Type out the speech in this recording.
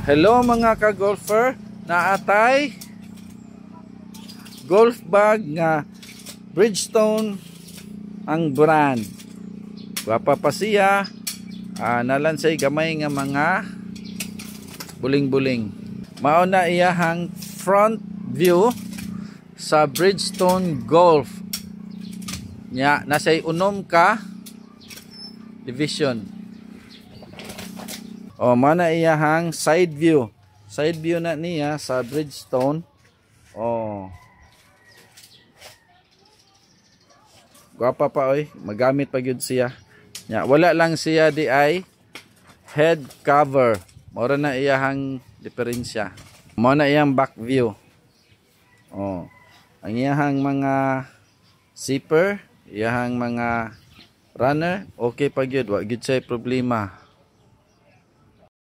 Hello mga ka-golfer, naatay golf bag nga Bridgestone ang brand. Wapa pa siya, nalansay gamay nga mga buling-buling. Mao na iyahang front view sa Bridgestone Golf. Nya nasay unom ka division. O mana iyahang side view. Side view na niya sa Bridgestone. O. Gwapa pa oy, magamit pa gyud siya. Nya wala lang siya di ay head cover. Mora na iyahang diferensya. Mo na iyang back view. O. Ang iyahang mga zipper, iyahang mga runner, okay pa gyud, wa gyud say problema.